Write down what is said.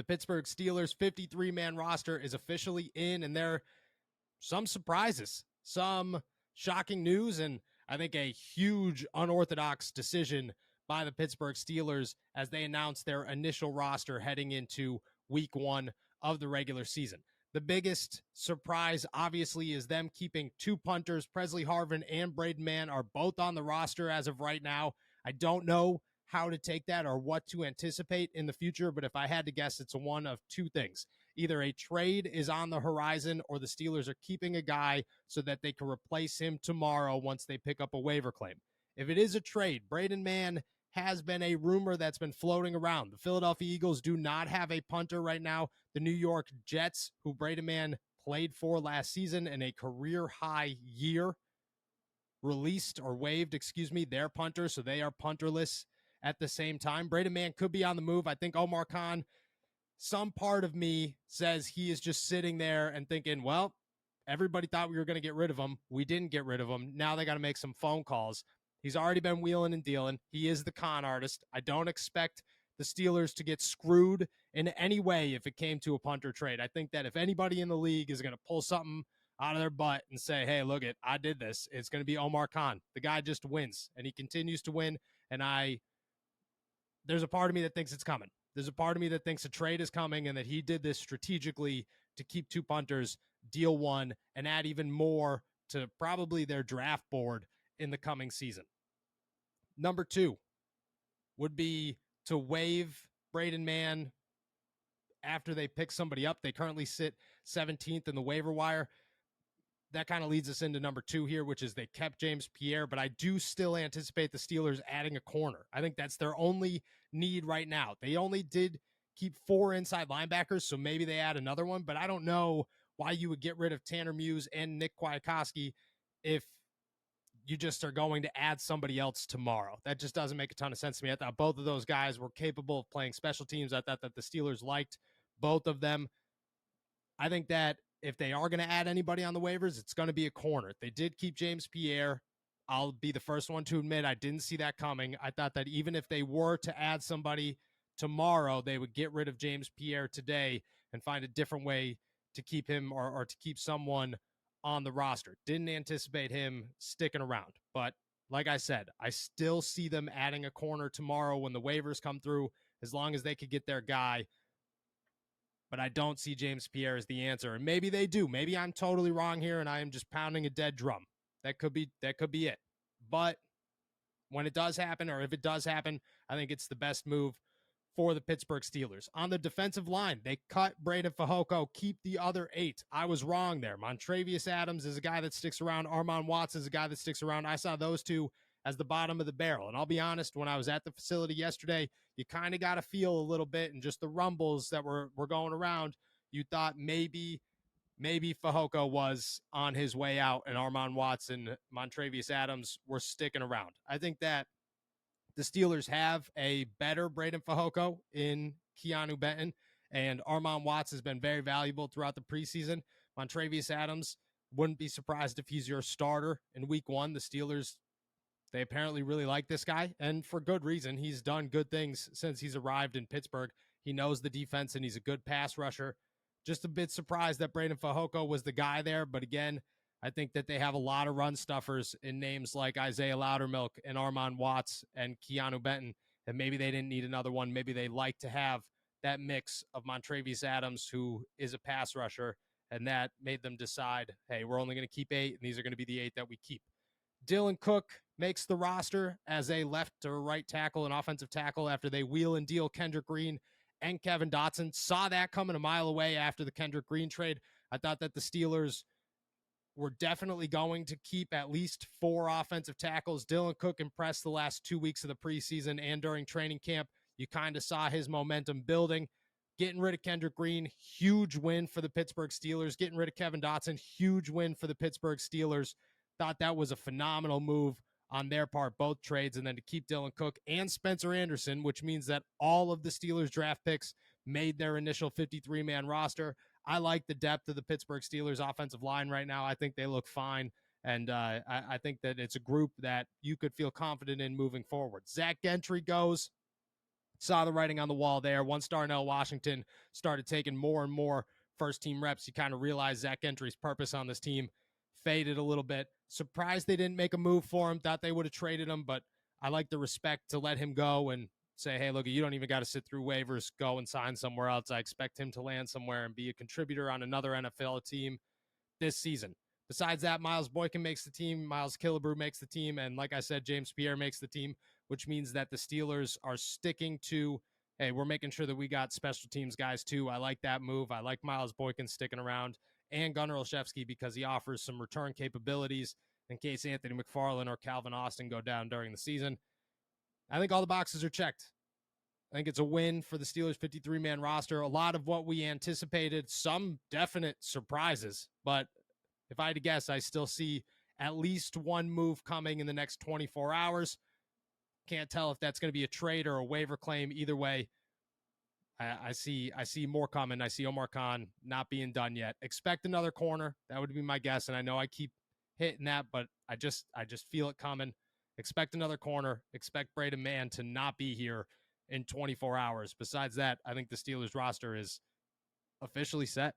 The Pittsburgh Steelers 53-man roster is officially in, and there are some surprises, some shocking news, and I think a huge unorthodox decision by the Pittsburgh Steelers as they announce their initial roster heading into week 1 of the regular season. The biggest surprise, obviously, is them keeping 2 punters. Presley Harvin and Braden Mann are both on the roster as of right now. I don't know how to take that or what to anticipate in the future, but if I had to guess, it's one of 2 things. Either a trade is on the horizon or the Steelers are keeping a guy so that they can replace him tomorrow once they pick up a waiver claim. If it is a trade, Braden Mann has been a rumor that's been floating around. The Philadelphia Eagles do not have a punter right now. The New York Jets, who Braden Mann played for last season in a career-high year, released or waived, their punter, so they are punterless at the same time. Braden Mann could be on the move. I think Omar Khan, some part of me says he is just sitting there and thinking, well, everybody thought we were going to get rid of him. We didn't get rid of him. Now they got to make some phone calls. He's already been wheeling and dealing. He is the con artist. I don't expect the Steelers to get screwed in any way if it came to a punter trade. I think that if anybody in the league is going to pull something out of their butt and say, hey, look it, I did this, it's going to be Omar Khan. The guy just wins, and he continues to win, and there's a part of me that thinks it's coming. There's a part of me that thinks a trade is coming and that he did this strategically to keep 2 punters, deal 1, and add even more to probably their draft board in the coming season. Number 2 would be to waive Braden Mann after they pick somebody up. They currently sit 17th in the waiver wire. That kind of leads us into number 2 here, which is they kept James Pierre, but I do still anticipate the Steelers adding a corner. I think that's their only need right now. They only did keep 4 inside linebackers, so maybe they add another one, but I don't know why you would get rid of Tanner Muse and Nick Kwiatkowski if you just are going to add somebody else tomorrow. That just doesn't make a ton of sense to me. I thought both of those guys were capable of playing special teams. I thought that the Steelers liked both of them. I think that if they are going to add anybody on the waivers, it's going to be a corner. They did keep James Pierre. I'll be the first one to admit I didn't see that coming. I thought that even if they were to add somebody tomorrow, they would get rid of James Pierre today and find a different way to keep him or to keep someone on the roster. Didn't anticipate him sticking around. But like I said, I still see them adding a corner tomorrow when the waivers come through, as long as they could get their guy. But I don't see James Pierre as the answer. And maybe they do. Maybe I'm totally wrong here and I am just pounding a dead drum. That could be it. But when it does happen, or if it does happen, I think it's the best move for the Pittsburgh Steelers. On the defensive line, they cut Braden Fehoko, keep the other 8. I was wrong there. Montravius Adams is a guy that sticks around. Armand Watts is a guy that sticks around. I saw those 2 as the bottom of the barrel. And I'll be honest, when I was at the facility yesterday, you kind of got to feel a little bit, and just the rumbles that were going around, you thought maybe Fehoko was on his way out and Armand Watts and Montravius Adams were sticking around. I think that the Steelers have a better Braden Fehoko in Keanu Benton, and Armand Watts has been very valuable throughout the preseason. Montravius Adams, wouldn't be surprised if he's your starter in week 1. The Steelers, they apparently really like this guy, and for good reason. He's done good things since he's arrived in Pittsburgh. He knows the defense, and he's a good pass rusher. Just a bit surprised that Braden Fehoko was the guy there, but again, I think that they have a lot of run stuffers in names like Isaiah Loudermilk and Armand Watts and Keanu Benton, and maybe they didn't need another one. Maybe they like to have that mix of Montravius Adams, who is a pass rusher, and that made them decide, hey, we're only going to keep 8, and these are going to be the 8 that we keep. Dylan Cook makes the roster as a left or right tackle and offensive tackle after they wheel and deal Kendrick Green and Kevin Dotson. Saw that coming a mile away after the Kendrick Green trade. I thought that the Steelers were definitely going to keep at least 4 offensive tackles. Dylan Cook impressed the last 2 weeks of the preseason and during training camp. You kind of saw his momentum building. Getting rid of Kendrick Green, huge win for the Pittsburgh Steelers. Getting rid of Kevin Dotson, huge win for the Pittsburgh Steelers. Thought that was a phenomenal move on their part, both trades, and then to keep Dylan Cook and Spencer Anderson, which means that all of the Steelers draft picks made their initial 53-man roster. I like the depth of the Pittsburgh Steelers offensive line right now. I think they look fine, and I think that it's a group that you could feel confident in moving forward. Zach Gentry goes saw the writing on the wall there. Once Darnell Washington started taking more and more first-team reps, you kind of realized Zach Gentry's purpose on this team faded a little bit. Surprised they didn't make a move for him. Thought they would have traded him, but I like the respect to let him go and say, hey, look, you don't even got to sit through waivers. Go and sign somewhere else. I expect him to land somewhere and be a contributor on another NFL team this season. Besides that, Miles Boykin makes the team, Miles Killebrew makes the team, and like I said, James Pierre makes the team, which means that the Steelers are sticking to, hey, we're making sure that we got special teams guys too. I like that move. I like Miles Boykin sticking around, and Gunnar Olszewski because he offers some return capabilities in case Anthony McFarland or Calvin Austin go down during the season. I think all the boxes are checked. I think it's a win for the Steelers' 53-man roster. A lot of what we anticipated, some definite surprises, but if I had to guess, I still see at least one move coming in the next 24 hours. Can't tell if that's going to be a trade or a waiver claim. Either way, I see more coming. I see Omar Khan not being done yet. Expect another corner. That would be my guess, and I know I keep hitting that, but I just feel it coming. Expect another corner. Expect Braden Mann to not be here in 24 hours. Besides that, I think the Steelers roster is officially set.